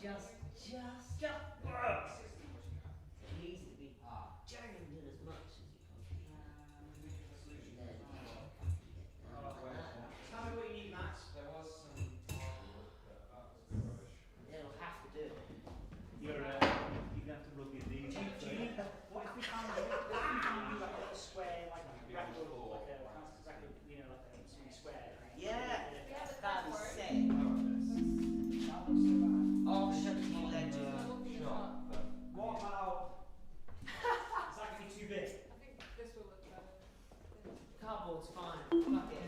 just it needs to be jammed in as much as you possibly can. Tell me what you need, Max. There was some cardboard, but that was rubbish. It'll have to do it. You're gonna have to rub your knees. What if we can't do like a square, like a record, like a you know, like a something square? Yeah, that'd be sick. That looks so bad. Oh, shut you legend. What about? Is that gonna be too big? I think this will look better. Cardboard's fine. Fuck it.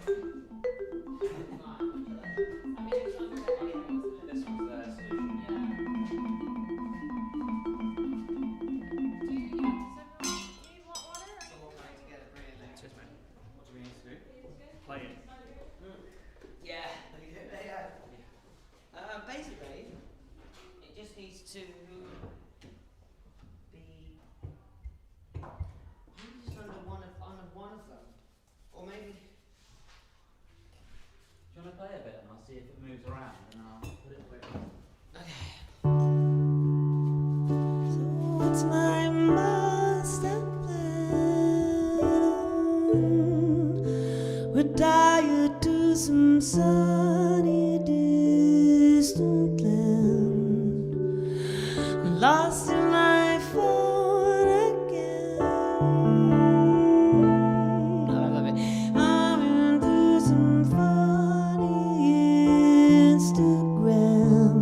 Fine. I mean, it's under there anyway, wasn't it? This was their solution. Yeah. Does everyone need hot water? It's all coming together brilliantly. Cheers, mate. What do we need to do? Play it. Yeah, basically, it just needs to be just under one of them, or maybe. Do you want to play a bit and I'll see if it moves around and I'll put it where it is? Okay. So what's my master plan? Retire to some sunny distant land, lost in life on again. I love it. I'm into some funny Instagram.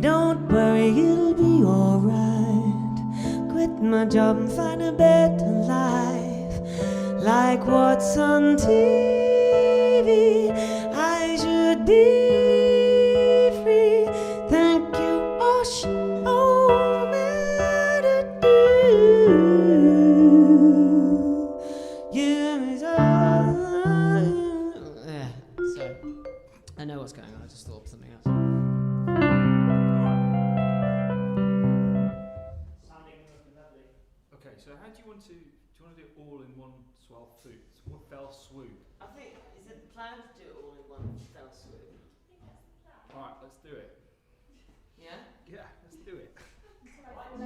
Don't worry, it'll be alright. Quit my job and find a better life, like what's on TV. I should be free. Thank you, ocean, oh, give me time. Yeah, so I know what's going on. I just thought of something else. Sounding lovely. Okay, so how do you want to do it all in one fell swoop? I think is it the plan to do it all in one fell swoop? Alright, let's do it. Yeah. Yeah, let's do it. Huh? And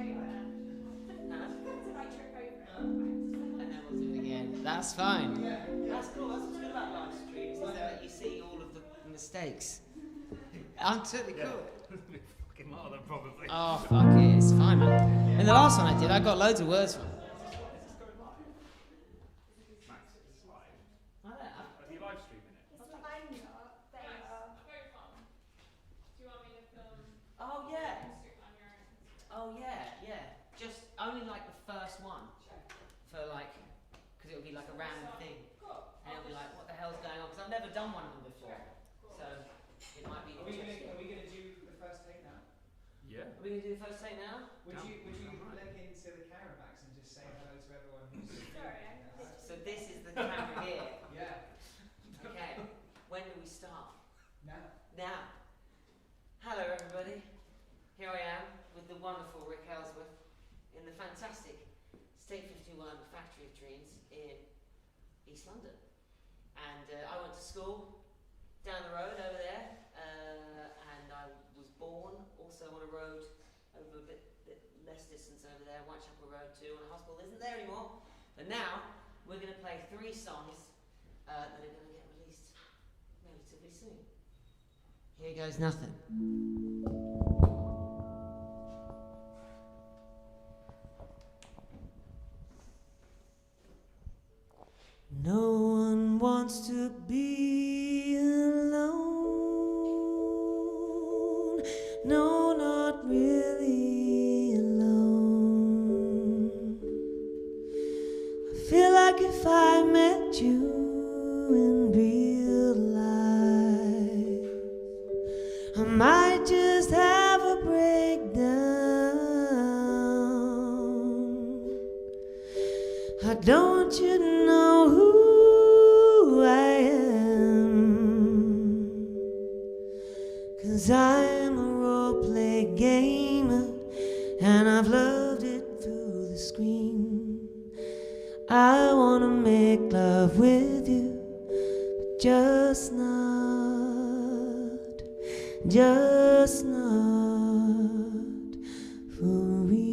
And then we'll do it again. That's fine. Yeah. That's cool. That's what's good about live streams is that you see all of the mistakes. Absolutely cool. Fucking lot of them probably. Oh fuck it, it's fine, man. And the last one I did, I got loads of words from. Max, it's live. I don't know. Are you live streaming it? It's very fun. Do you want me to film Oh yeah. on your Instagram? Oh yeah. Just only like the first one. For like, because it'll be like a random thing. Cool. And it'll be like, what the hell's going on? Because I've never done one of them before. So it might be Are interesting. we gonna do the first take now? Yeah. Are we going to do the first take now? Would No. you Alright. link into the camera, Max, and just say hello to everyone who's Sorry, I So this is the camera here. Yeah. Okay. When do we start? Now. Now. Hello everybody. Here I am with the wonderful Rick Ellsworth in the fantastic state51 Factory of Dreams in East London. And I went to school down the road over there, and I was born also on a road over a bit less distance over there, Whitechapel Road too, and the hospital isn't there anymore. But now we're going to play 3 songs that are going to get released relatively soon. Here goes nothing. No one wants to be alone. No, not really alone. I feel like if I met you in real life, I might just have a breakdown. Don't you know who I am? 'Cause I'm a role-play gamer, and I've loved it through the screen. I wanna make love with you, but just not just not for real.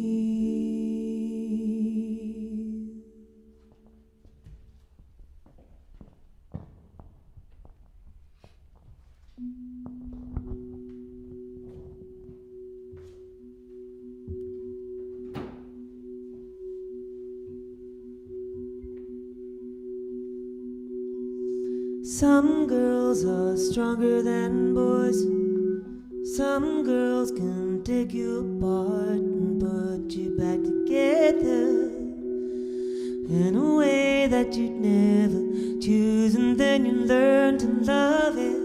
Some girls are stronger than boys. Some girls can take you apart and put you back together in a way that you'd never choose, and then you learn to love it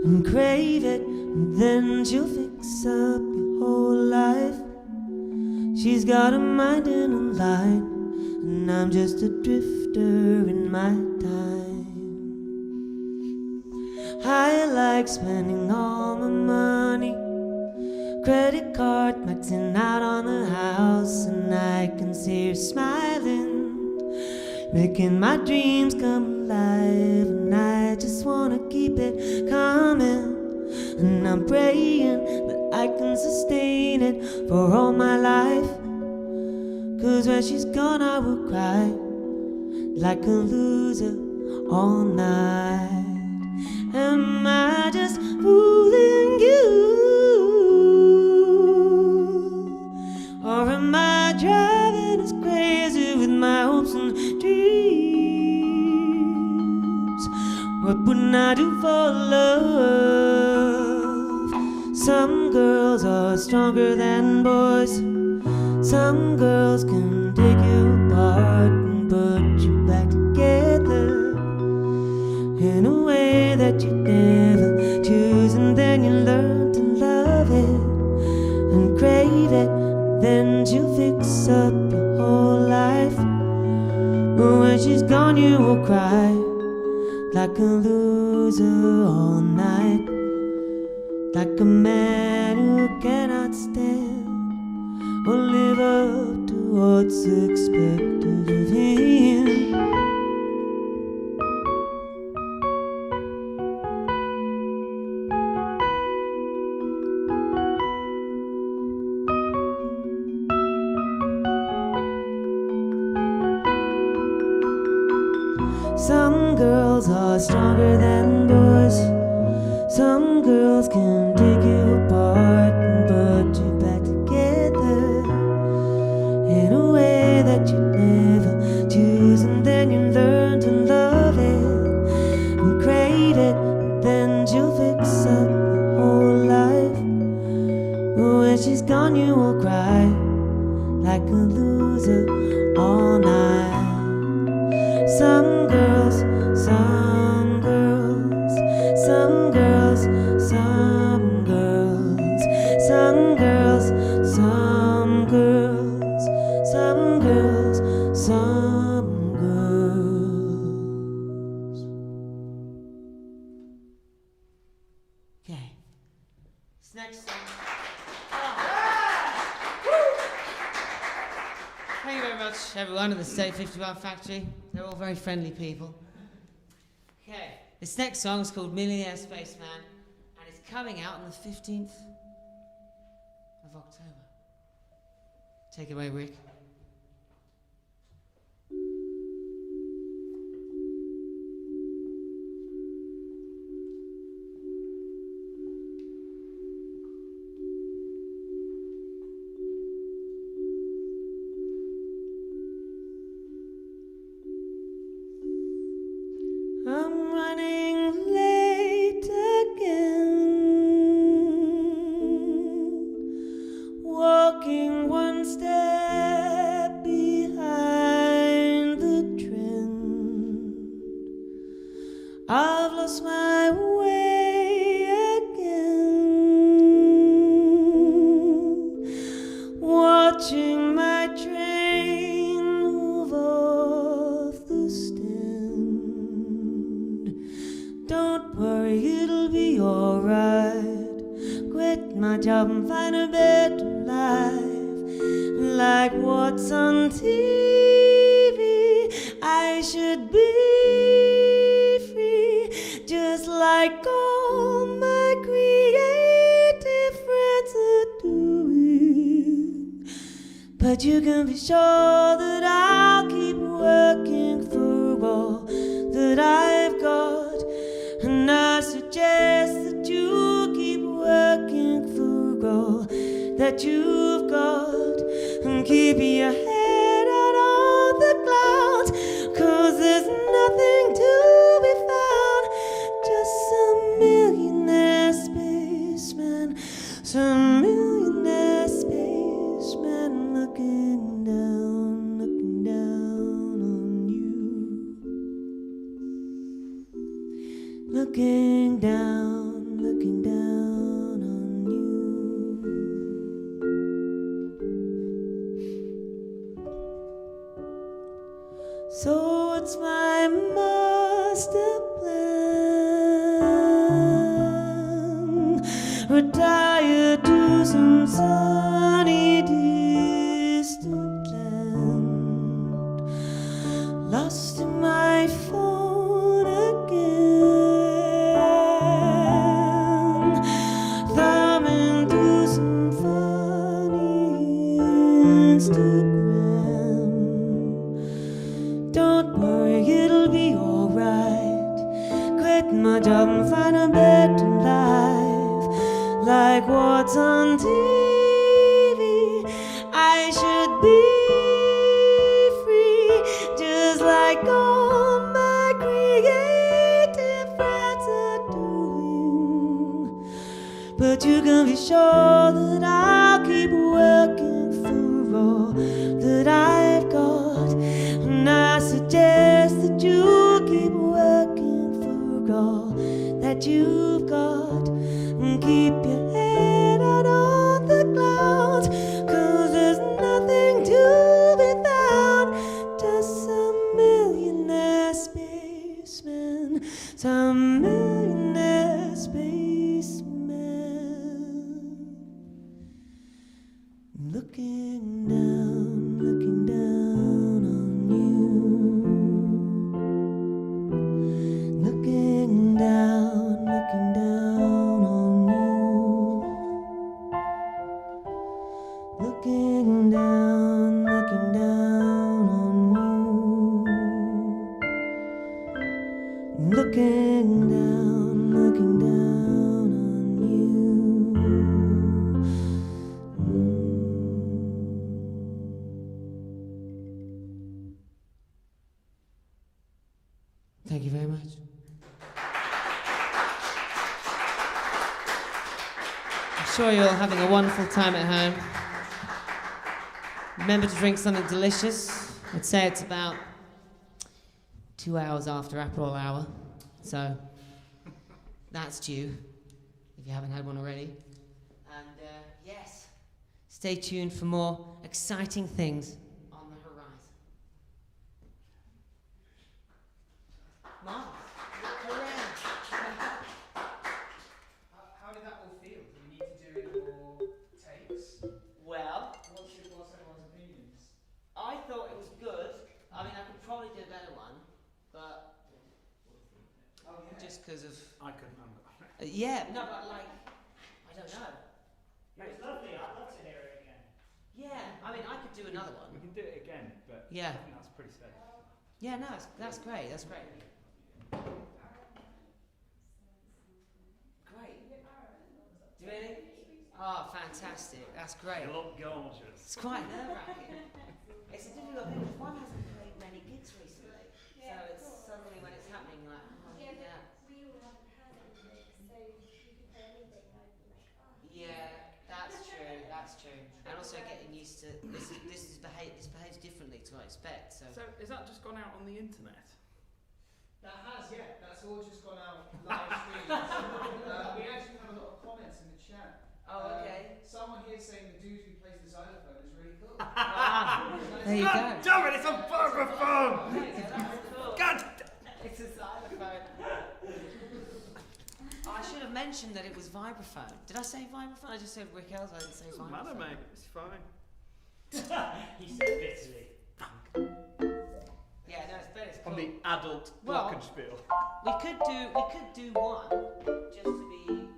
and crave it, and then she'll fix up your whole life. She's got a mind and a line, and I'm just a drifter in my time. I like spending all my money, credit card maxing out on the house, and I can see her smiling, making my dreams come alive, and I just wanna keep it coming, and I'm praying that I can sustain it for all my life. 'Cause when she's gone I will cry like a loser all night. Am I just fooling you, or am I driving us crazy with my hopes and dreams? What wouldn't I do for love? Some girls are stronger than boys. Some girls can take you apart and put you back together in a way that you never choose, and then you learn to love it and crave it, then she'll fix up your whole life. But when she's gone you will cry like a loser all night, like a man who cannot stand or live up to what's expected of him. Some girls are stronger than boys. Some girls can take you apart and put you back together in a way that you never choose, and then you learn to love it and crave it, and then she'll fix up your whole life. But when she's gone you will cry like a loser all night. Some girls, some girls, some girls, some girls, some girls, some girls, some girls, some girls. Okay. This next song. Thank you very much, everyone at the State51 factory. They're all very friendly people. Okay, this next song is called Millionaire Spaceman, and it's coming out on the 15th of October. Take it away, Rick. I'm running late again, walking one step behind the trend. I've lost my way again, watching my train move off the stand. Don't worry, it'll be alright. Quit my job and find a better life, like what's on TV. I should be free, just like all my creators. But you can be sure that I'll keep working for all that I've got. And I suggest that you keep working for all that you've got. And keep your head out on the clouds, 'cause there's nothing to be found. Just some millionaire spaceman, some millionaire spaceman looking down on you. Looking down on you. So what's my master plan? Retire to some sunny distant land. Lost in my phone again. Thumbing through some funny Instagram. Don't worry, it'll be alright. Quit my job and find a better life. Like what's on TV, I should be free, just like all my creative friends are doing. But you can be sure that I'll keep working for all that I've got. And I suggest that you keep working for all that you've got. And keep your head out on the clouds, 'cause there's nothing to be found. Just some millionaire spaceman, some millionaire spaceman. Looking down on you. Looking down on you. Looking down on you. Looking down on you. Thank you very much. I'm sure you're all having a wonderful time at home. Remember to drink something delicious. I'd say it's about 2 hours after Aperol hour, so that's due if you haven't had one already. And yes, stay tuned for more exciting things on the horizon. Mark, How did that all feel? Do we need to do any more takes? well, What's everyone's opinions? I thought it was good. I mean, I could probably do a better one, but Oh, yeah. just because of I couldn't remember. yeah, no, but like I don't know. It was lovely. I'd love to hear it again. Yeah, I mean, I could do another We one. can do it again, but Yeah. I think that's pretty safe. Yeah, no, that's great. That's great. Great. Do you really? Oh, fantastic. That's great. You look gorgeous. It's quite nerve-wracking. It's a difficult thing because one hasn't played many gigs recently, so it's suddenly when it's happening, you're like, oh, Yeah, yeah. we all haven't heard anything, so you can play anything. I'd be like, oh. Yeah, that's true. That's true. And also getting used to this behaves differently to what I expect. So So is that just gone out on the internet? That has, yeah. That's all just gone out live streamed. We actually have a lot of comments in the chat. oh, okay. Someone here saying the dude who plays the xylophone is really cool. There you go. God damn it, it's a microphone! That's cool. God! It's a xylophone. Oh, I should have mentioned that it was vibraphone. Did I say vibraphone? I just said Rick Ells. I didn't say Doesn't vibraphone. matter, mate. It's fine. He said bitterly. Yeah, no, it's better. It's cool. On the adult Well- glockenspiel. We could do one just to be,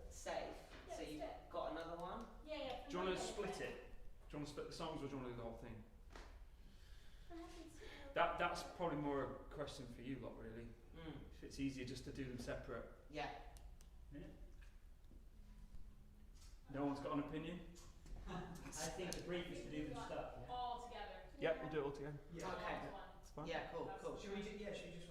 safe. So you've got another one. Yeah, yeah. Do you want to split it? Do you want to split the songs or do you want to do the whole thing? That's probably more a question for you lot, really. If it's easier just to do them separate. Yeah. No one's got an opinion? I think the brief is to do them stuff. All together. Yep, we'll do it all together. Yeah. Okay. It's fine. Yeah, cool. Should we just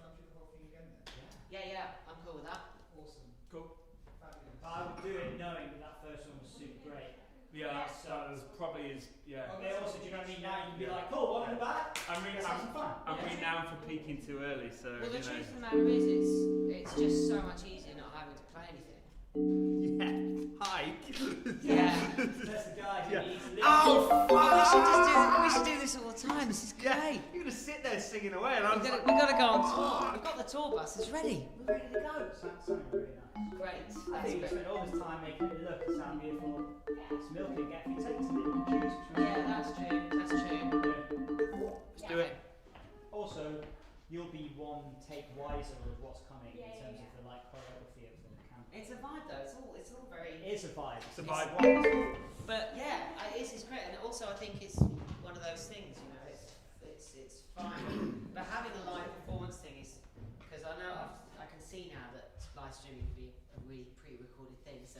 run through the whole thing again then? Yeah, I'm cool with that. Awesome. Cool. Fabulous. But I would do it knowing that first one was super great. Yeah, Yeah. so probably is, yeah. But also, do you know what I mean? Now you can be Yeah. like, cool, one in the back. I'm Let's have some fun. renowned for peaking too early, so Well, the you know. truth of the matter is, it's just so much easier not having to play anything. Yeah. Hi. Yeah. That's the guy who Yeah. needs Oh, We should do this all the time. This is great. You're gonna sit there singing away, and I'm We've like, got to go on tour. We've got the tour bus. It's ready. We're ready to go. Sounding really nice. Great. I That's think you great. spent all this time making it look and sound beautiful. It's milking, get you take some little cues. Yeah, that's true. That's true. let's do it. Also, you'll be one take wiser of what's coming Yeah, in yeah, terms yeah. of the like choreography of the camp. It's a vibe though. It's all very. It is a vibe. It's a vibe. But yeah, it's great, and also I think it's one of those things. You know, it's fine. But having a live performance thing is because I know I can see now that live streaming can be a really pre-recorded thing. So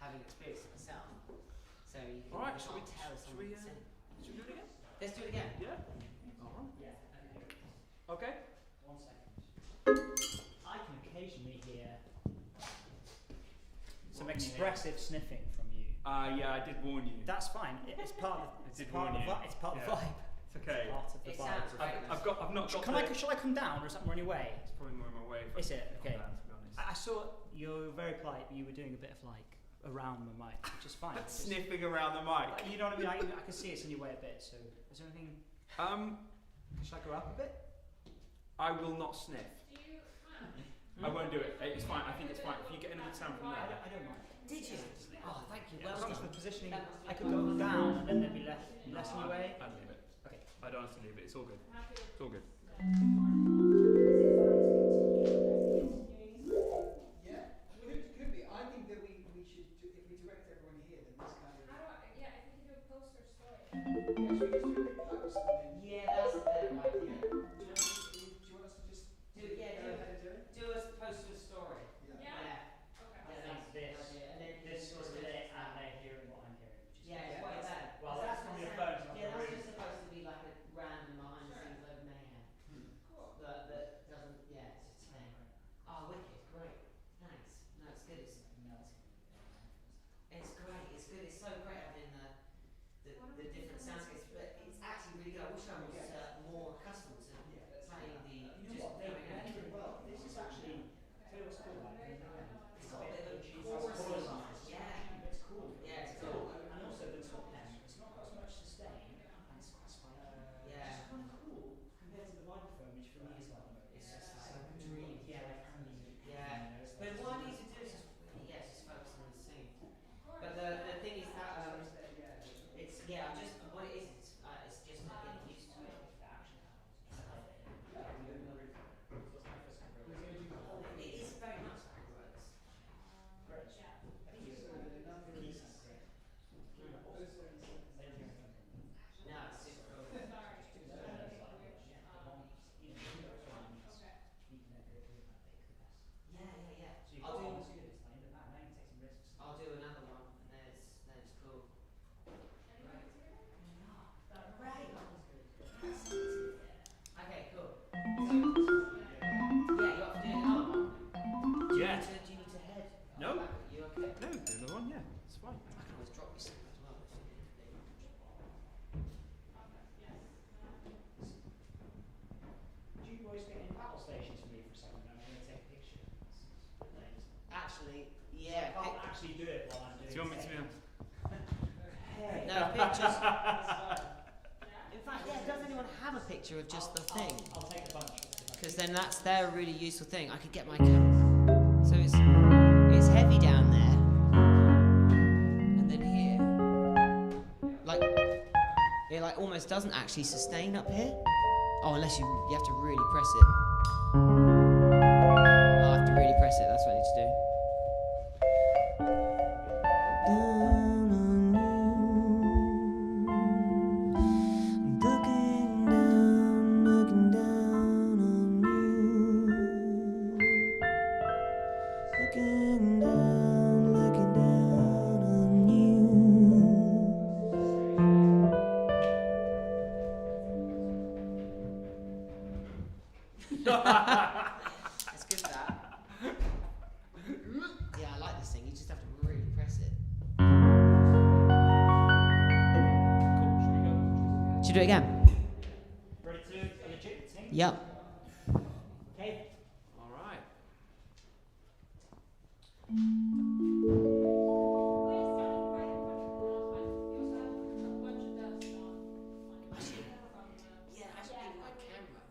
having experienced it myself, so you can Alright, you shall we- can't tell shall someone we, can sing. Should we do it again? Let's do it again. Yeah. Alright. Yeah. Okay. 1 second. I can occasionally hear some What can you hear? expressive sniffing from you. Yeah, I did warn you. That's fine. It's part of I it's did part of warn the you. vibe. It's part of the Yeah. vibe. It's okay. Part of the It vibe. sounds great. I've not got. Shall I come down or is that more in your way? It's probably more in my way. if I Is it? calm Okay. down, to be honest. I saw you were very polite, but you were doing a bit of like around the mic, which is fine. Just- Sniffing around the mic. like, you know what I mean? I can see it's in your way a bit. So is there anything? Should I go up a bit? I will not sniff. Do you I won't do it. It's fine. I think it's fine. If you get a good sound from I there. don't mind. Did you? Oh, thank you. Yeah, Well As long as done. the positioning, That must be I could go down and then there'd be less in your way. I'd leave it. Okay. I'd honestly leave it. It's all good. happy to It's all good. Yeah, could be. I think that we should, if we direct everyone here, then this kind of. How do I, yeah, if we could do a poster story. Yeah, should we just do a big post and then. Yeah, that's a better idea. Do you want us to just Do it, yeah, go ahead and do it? Do us post a story. Yeah. Yeah. Okay. Yeah, that's a good idea. And then This sort was of- lit and they're hearing what I'm hearing. Which is Yeah, it's Yeah, way that's- better. well, Because that's from your phone, it's not Yeah, from that's the just supposed to be like a random behind the scenes load of mayhem. Cool. That doesn't, yeah, it's just saying. Oh, wicked, great. Thanks. No, it's good. It's great. It's good. It's so great having the different soundscapes, but it's actually really good. I wish I was more accustomed to playing the. You know what? They very well. This is actually. Tell you what's cool about it. It's got a bit of a chorus line. Yeah. It's cool. Yeah, it's cool. And also the top end, it's not got as much sustain and it's quite spiky. Yeah. It's kind of cool compared to the microphone, which for me is like. It's just like so dreamy. Yeah, like ambient. Yeah. You know, it's But like- what I need to do is just focus on the scene. But the thing is that it's I'm just what it is. It's just getting used to it. It is very much like works. Great. I think it's key sound great. No, it's super cool. Yeah. I'll do another one, and then it's cool. Okay, cool. So, yeah, you have to do another one. Yeah. Do you need to head? No. You okay? No, do another one. Yeah, it's fine. I can always drop you something as well. If you need to. Do you boys get in battle stations for me for a second? I'm going to take a picture. Actually, I yeah. can't actually do it while I'm doing Do you want me to be on? No pictures. In fact, yeah. Does anyone have a picture of just the thing? I'll take a bunch. Because then they're a really useful thing. I could get my camera. So it's heavy down there, and then here, like it like almost doesn't actually sustain up here. Oh, unless you have to really press it. Oh, I have to really press it. That's what I need to do. Down on you. Should we do it again? Ready to legit sing? Yep. Okay. All right. Yeah, I should bring my camera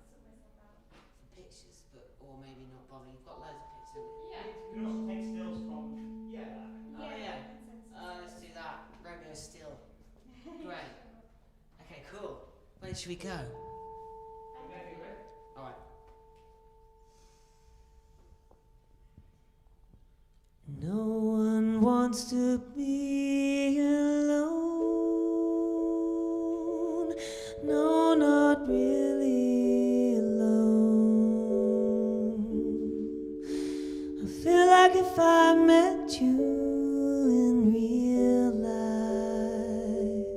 for pictures, but or maybe not bother. You've got loads of pictures, haven't you? You can also take stills from. Yeah. Oh yeah. Let's do that. Romeo still. Great. Okay, cool. Where should we go? All right. No one wants to be alone. No, not really alone. I feel like if I met you in real life,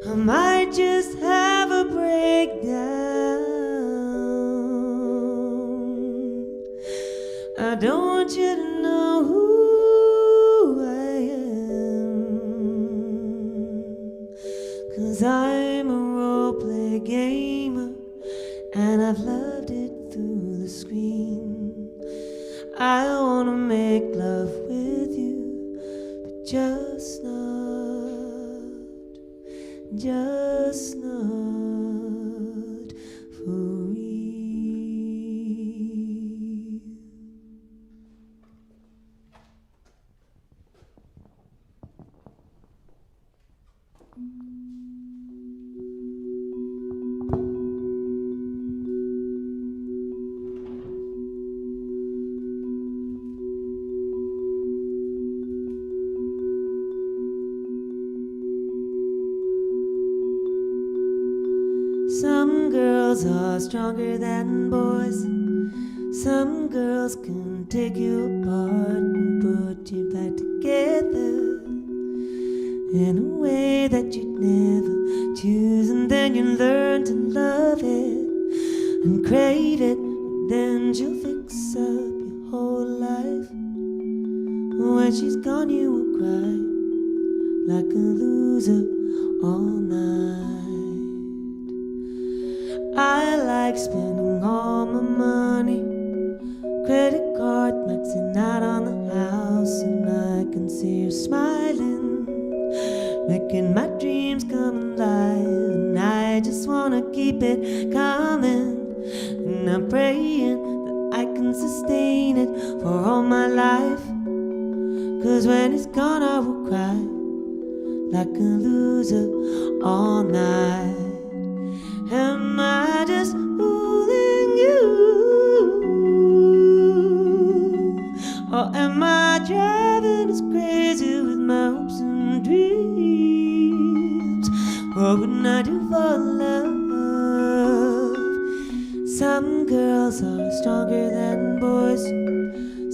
I might just have a breakdown. I don't want you to know who I am, 'cause I'm a role-play gamer, and I've loved it through the screen. I wanna make love with you, but just not for real. Some girls are stronger than boys. Some girls can take you apart and put you back together in a way that you'd never choose. And then you learn to love it and crave it. Then she'll fix up your whole life. When she's gone you will cry like a loser all night. I like spending all my money, credit card maxing out on the house, and I can see you smiling, making my dreams come alive. And I just wanna keep it coming, and I'm praying that I can sustain it for all my life. 'Cause when it's gone I will cry like a loser all night. Am I just fooling you? Or am I driving us crazy with my hopes and dreams? What would I do for love? Some girls are stronger than boys.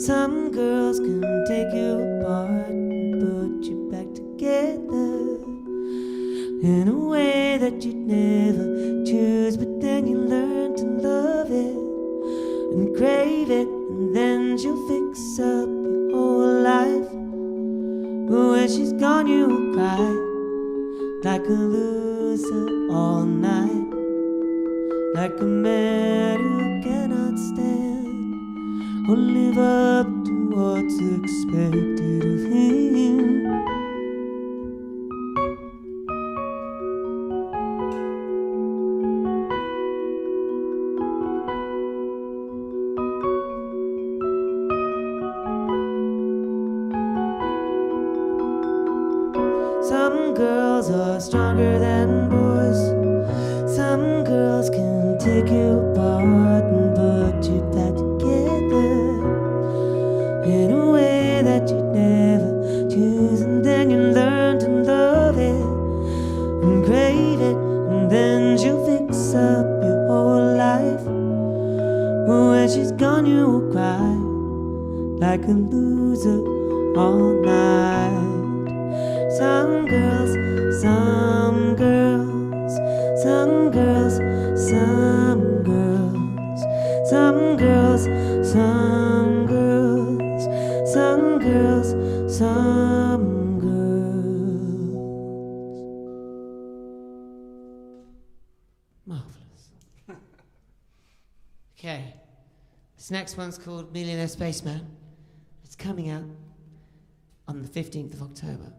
Some girls can take you apart and put you back together in a way that you'd never choose. But then you learn to love it and crave it, and then she'll fix up your whole life. But when she's gone you will cry like a loser all night, like a man who cannot stand or live up to what's expected of him. Some girls are stronger than boys. Some girls can take you apart and put you back together in a way that you'd never choose. And then you learn to love it and crave it, and then she'll fix up your whole life. But when she's gone you will cry like a loser all night. Some girls, some girls, some girls, some girls, some girls, some girls, some girls, some girls. This next one's called Millionaire Spaceman. It's coming out on the 15th of October.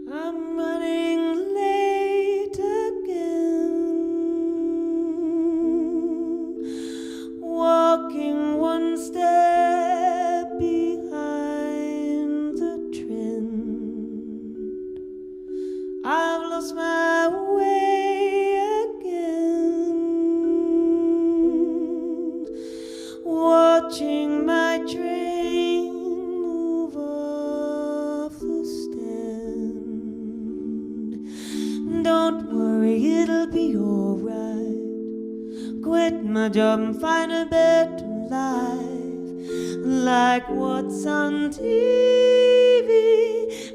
I'm running late again, walking one step behind the trend. I've lost my way again, watching my train move off the stand. Don't worry, it'll be alright. Quit my job and find a better life. Like what's on TV,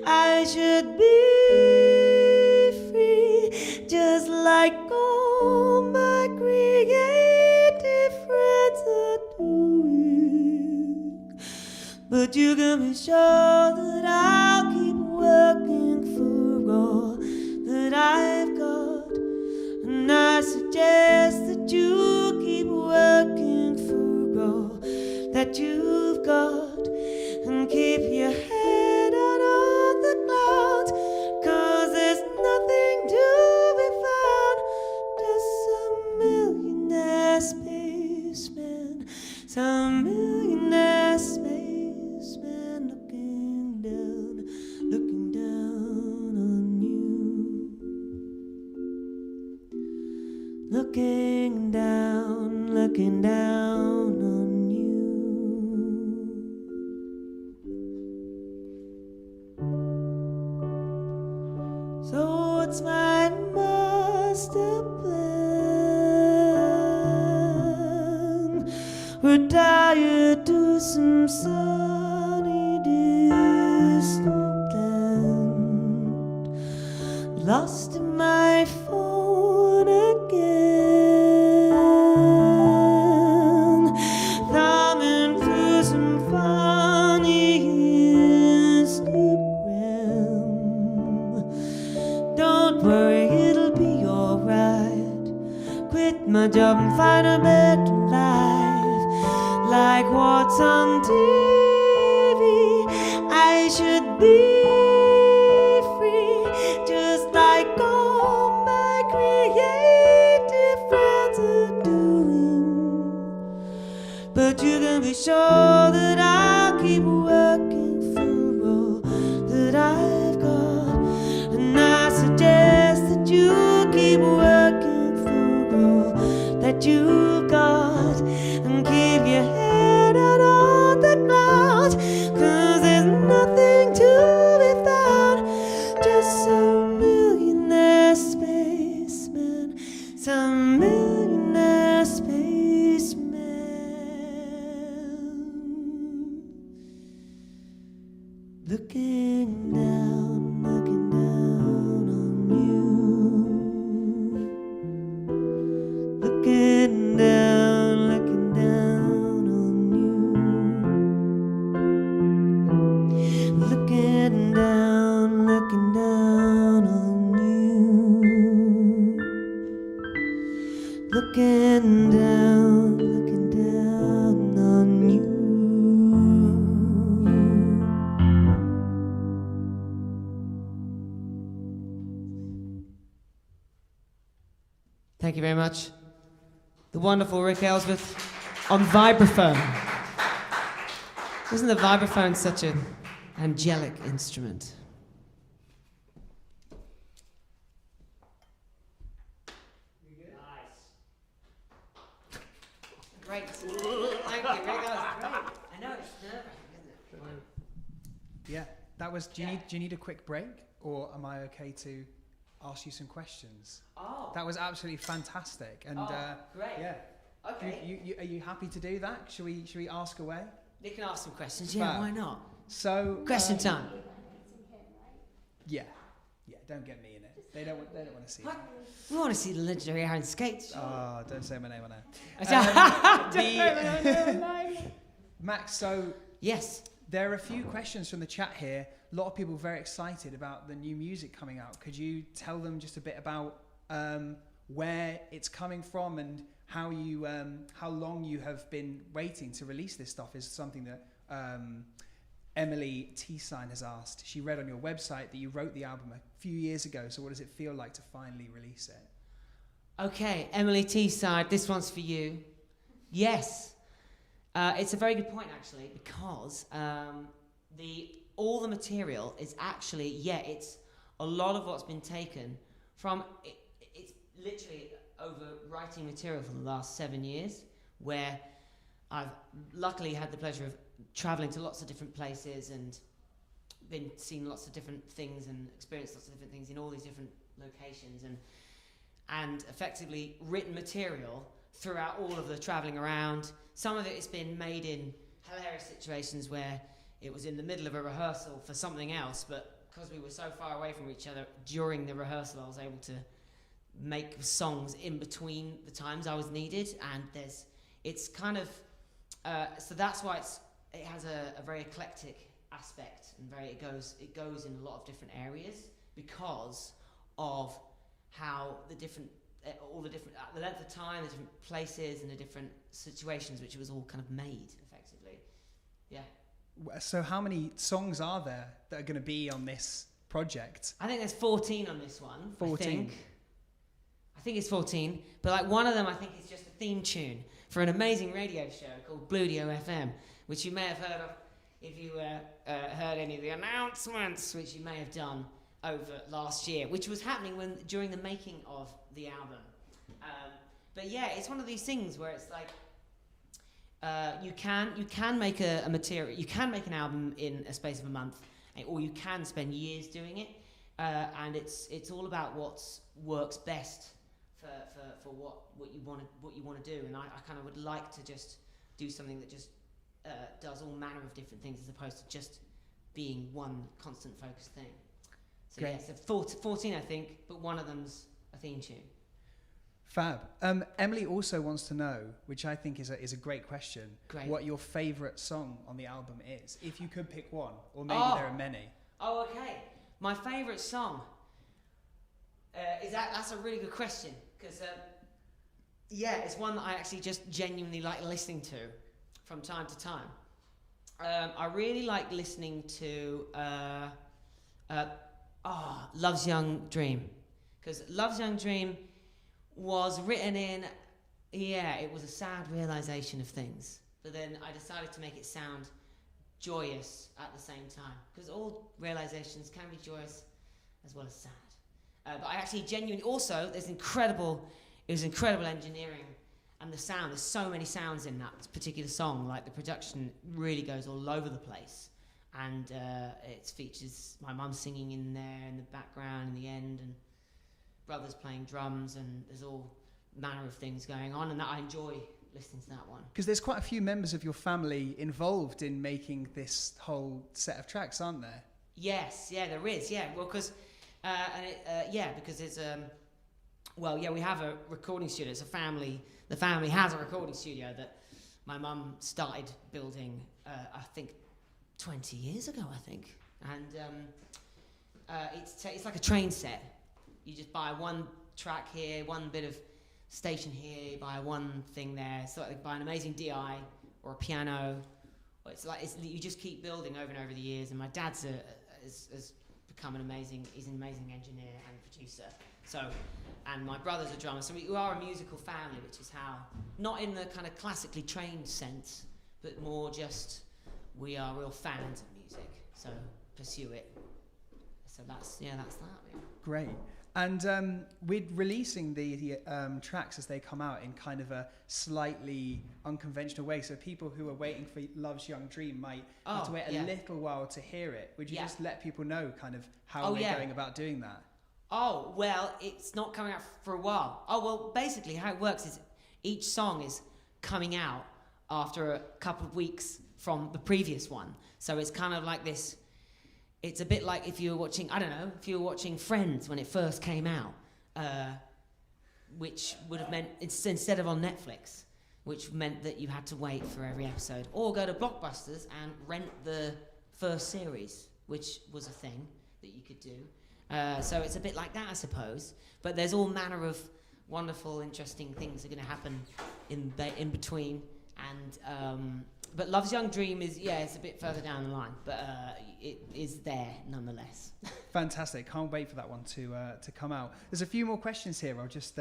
I should be free, just like all my creative friends are doing. But you can be sure that I'll keep working for all that I've got, and I suggest that you keep working for all that you've got, and keep your head out of the clouds, 'cause there's nothing to be found, just some millionaire spaceman, some millionaire spaceman looking down on you. Looking down on you. So what's my master plan? Retire to some sunny distant land, lost in my phone again, thumbing through some funny Instagram. Don't worry, it'll be alright. Quit my job and find a better life. Like what's on TV, I should be free, just like all my creative friends are doing. But you can be sure that I'll keep working for all that I've got, and I suggest that you keep working for all that you've got, and keep your head out on the clouds, 'cause there's nothing to be found, just some millionaire spaceman, some millionaire spaceman, looking down on you, looking down on you, looking down on you, looking down on you. Thank you very much. The wonderful Rick Ellsworth on vibraphone. Isn't the vibraphone such an angelic instrument? Nice. Great. Thank you, Rick. That was great. I know it's nerve-wracking, isn't it? Yeah, that was. Do you need a quick break, or am I okay to ask you some questions? Oh. That was absolutely fantastic, and great. yeah. Okay. You are you happy to do that? Should we ask away? You can ask some questions. Yeah, Fab. why not? So Question time. yeah. Don't get me in it. They don't want to see What? it. We want to see the legendary Iron Skates. Oh, don't say my name on Max, Max, so yes. there are a few questions from the chat here. A lot of people are very excited about the new music coming out. Could you tell them just a bit about where it's coming from and how long you have been waiting to release this stuff? Is something that Emily T-Sign has asked. She read on your website that you wrote the album a few years ago. So what does it feel like to finally release it? Okay, Emily T-Side, this one's for you. Yes. It's a very good point, actually, because all the material is actually, it's a lot of what's been taken from, it's literally over writing material for the last 7 years, where I've luckily had the pleasure of travelling to lots of different places and been seeing lots of different things and experienced lots of different things in all these different locations and effectively written material throughout all of the travelling around. Some of it has been made in hilarious situations where it was in the middle of a rehearsal for something else, but because we were so far away from each other during the rehearsal, I was able to make songs in between the times I was needed, and it's kind of so that's why it has a very eclectic aspect, and it goes in a lot of different areas because of how the length of time, the different places and the different situations which it was all kind of made effectively. Yeah. So how many songs are there that are going to be on this project? I think there's 14 on this one. 14. I think it's 14, but like one of them I think is just a theme tune for an amazing radio show called Bludio FM, which you may have heard of if you heard any of the announcements, which you may have done over last year, which was happening during the making of the album. But yeah, it's one of these things where it's like you can make a material, you can make an album in a space of a month, or you can spend years doing it, and it's all about what works best for what you want to do. And I kind of would like to just do something that just does all manner of different things as opposed to just being one constant focused thing. So Great. yeah, so 14 I think, but one of them's a theme tune. Fab. Emily also wants to know, which I think is a great question, what your favourite song on the album is, if you could pick one, or maybe there are many. Oh, okay. My favourite song that's a really good question, because it's one that I actually just genuinely like listening to from time to time. I really like listening to Love's Young Dream, because Love's Young Dream was written it was a sad realisation of things, but then I decided to make it sound joyous at the same time, because all realisations can be joyous as well as sad. But I actually genuinely, also, it was incredible engineering, and the sound, there's so many sounds in that particular song, like the production really goes all over the place, and it features my mum singing in there in the background in the end, and brothers playing drums, and there's all manner of things going on, and that I enjoy listening to that one. Because there's quite a few members of your family involved in making this whole set of tracks, aren't there? Yes, yeah, there is, yeah. Well, because because it's we have a recording studio. It's a family. The family has a recording studio that my mum started building, I think, 20 years ago, I think, and it's like a train set. You just buy one track here, one bit of station here, you buy one thing there. So like buy an amazing DI or a piano. Or you just keep building over and over the years. And my dad's has become he's an amazing engineer and producer. So, and my brother's a drummer. So we are a musical family, which is how, not in the kind of classically trained sense, but more just we are real fans of music. So pursue it. So that's that. Yeah. Great. And we're releasing the tracks as they come out in kind of a slightly unconventional way. So people who are waiting for Love's Young Dream might have to wait a little while to hear it. Would you just let people know kind of how we're going about doing that? Oh, well, it's not coming out for a while. Oh, well, basically how it works is each song is coming out after a couple of weeks from the previous one. So it's kind of like this, it's a bit like if you were watching, I don't know, if you were watching Friends when it first came out, which would have meant, instead of on Netflix, which meant that you had to wait for every episode, or go to Blockbusters and rent the first series, which was a thing that you could do. So it's a bit like that, I suppose. But there's all manner of wonderful, interesting things that are going to happen in between. And but Love's Young Dream is, it's a bit further down the line, but it is there nonetheless. Fantastic! Can't wait for that one to come out. There's a few more questions here. I'll just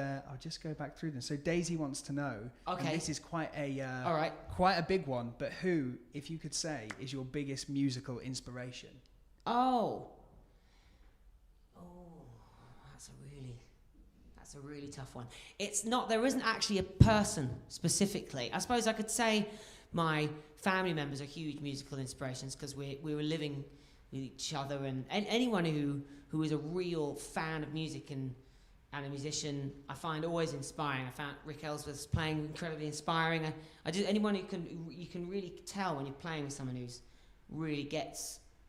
go back through them. So Daisy wants to know. Okay. And this is quite a all right. quite a big one. But who, if you could say, is your biggest musical inspiration? Oh, that's a really tough one. It's not. There isn't actually a person specifically. I suppose I could say my family members are huge musical inspirations because we were living with each other, and anyone who is a real fan of music and a musician, I find always inspiring. I found Rick Ellsworth's playing incredibly inspiring. I do anyone you can really tell when you're playing with someone who's really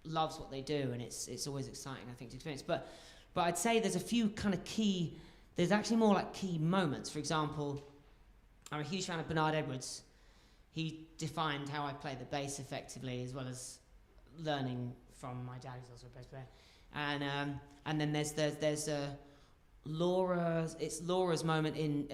loves what they do, and it's always exciting, I think, to experience. But I'd say there's a few kind of key. There's actually more like key moments. For example, I'm a huge fan of Bernard Edwards. He defined how I play the bass effectively, as well as learning from my dad, who's also a bass player. And then there's Laura's. It's Laura's moment in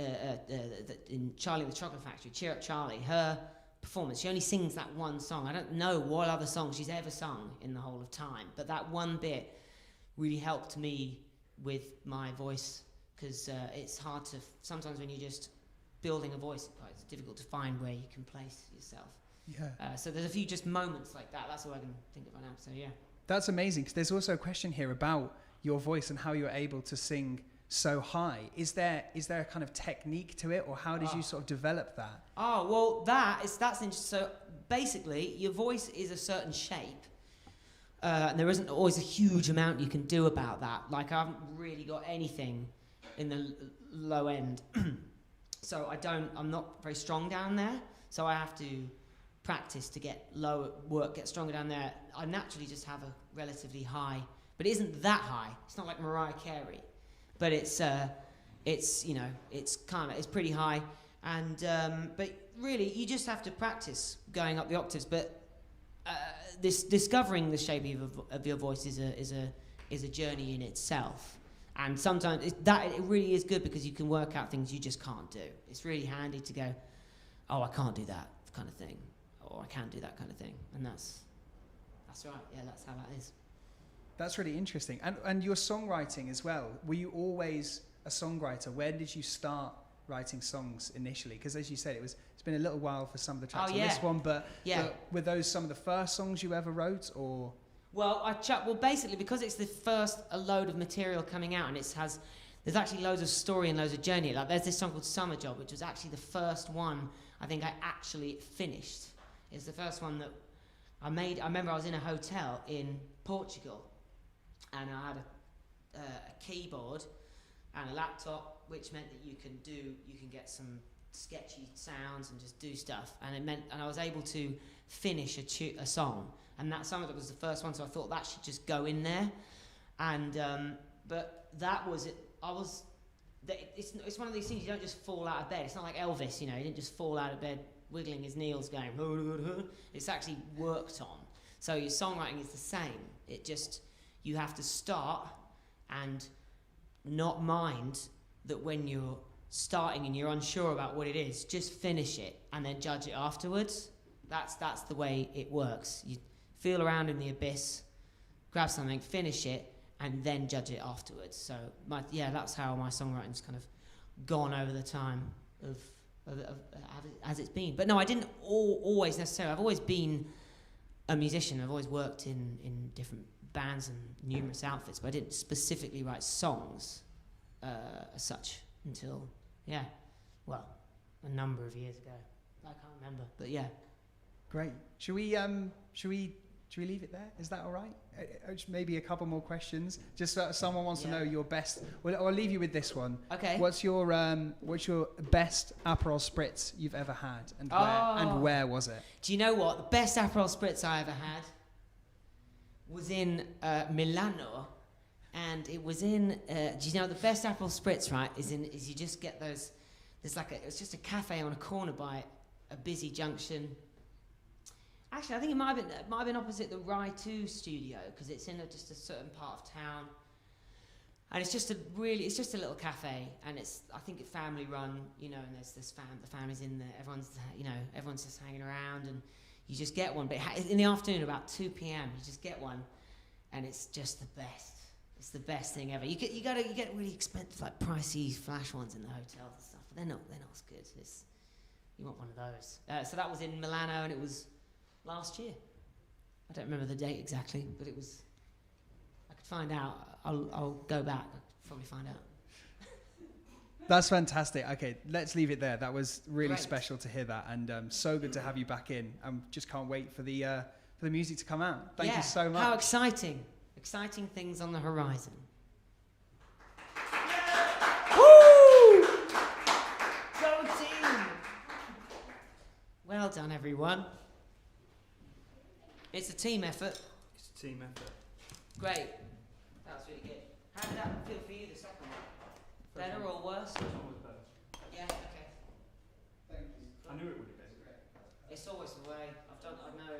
Charlie and the Chocolate Factory. Cheer Up Charlie. Her performance. She only sings that one song. I don't know what other song she's ever sung in the whole of time, but that one bit really helped me with my voice, because it's hard to, sometimes when you're just building a voice, it's difficult to find where you can place yourself. Yeah. So there's a few just moments like that. That's all I can think of right now. So yeah. That's amazing, because there's also a question here about your voice and how you're able to sing so high. Is there a kind of technique to it, or how did you sort of develop that? Oh, well, that's interesting. So basically, your voice is a certain shape. And there isn't always a huge amount you can do about that. Like, I haven't really got anything in the low end. So I'm not very strong down there. So I have to practice to get get stronger down there. I naturally just have a relatively high, but it isn't that high. It's not like Mariah Carey, but it's pretty high. And but really, you just have to practice going up the octaves. But discovering the shape of your voice is a journey in itself. And sometimes it really is good, because you can work out things you just can't do. It's really handy to go, oh, I can't do that kind of thing, or I can do that kind of thing, and that's right. Yeah, that's how that is. That's really interesting. And your songwriting as well. Were you always a songwriter? Where did you start writing songs initially? Because as you said, it's been a little while for some of the tracks on this one, but were those some of the first songs you ever wrote, or? Well, basically, because it's the first load of material coming out, and there's actually loads of story and loads of journey. Like, there's this song called Summer Job, which was actually the first one I think I actually finished. It's the first one that I made. I remember I was in a hotel in Portugal, and I had a keyboard and a laptop, which meant that you can get some sketchy sounds and just do stuff, and I was able to finish a song. And that song was the first one, so I thought that should just go in there. And but that was it. It's one of these things, you don't just fall out of bed. It's not like Elvis, he didn't just fall out of bed wiggling his knees going. It's actually worked on. So your songwriting is the same. You have to start and not mind that when you're starting and you're unsure about what it is, just finish it and then judge it afterwards. That's the way it works. You feel around in the abyss, grab something, finish it, and then judge it afterwards. So that's how my songwriting's kind of gone over the time of as it's been. But no, I didn't always necessarily. I've always been a musician. I've always worked in different bands and numerous outfits, but I didn't specifically write songs as such until a number of years ago. I can't remember, but yeah. Great. Should we leave it there? Is that all right? Maybe a couple more questions. Just someone wants to know your best. Well, I'll leave you with this one. Okay. What's your best Aperol Spritz you've ever had, and where was it? Do you know what? The best Aperol Spritz I ever had was in Milano, and it was in. Do you know the best apple spritz? Right, is you just get those. There's like it's just a cafe on a corner by a busy junction. Actually, I think it might have been opposite the Rye 2 studio because it's in just a certain part of town. And it's just a little cafe, and I think it's family run, you know, and there's the family's in there, everyone's just hanging around, and you just get one. But in the afternoon, about 2 p.m, you just get one, and it's just the best. It's the best thing ever. You get really expensive, like pricey flash ones in the hotels and stuff, but they're not as good. You want one of those. So that was in Milano, and it was last year. I don't remember the date exactly, but it was. I could find out. I'll go back. I'll probably find out. That's fantastic. Okay, let's leave it there. That was really Great. Special to hear that, and so good to have you back in. I just can't wait for the music to come out. Thank you so much. How exciting! Exciting things on the horizon. Woo! Go team! Well done, everyone. It's a team effort. It's a team effort. Great. That was really good. How did that feel for you, the second one? Better or worse? First one was better. Yeah, okay. Thank you. I knew it would have been. It's always the way. I know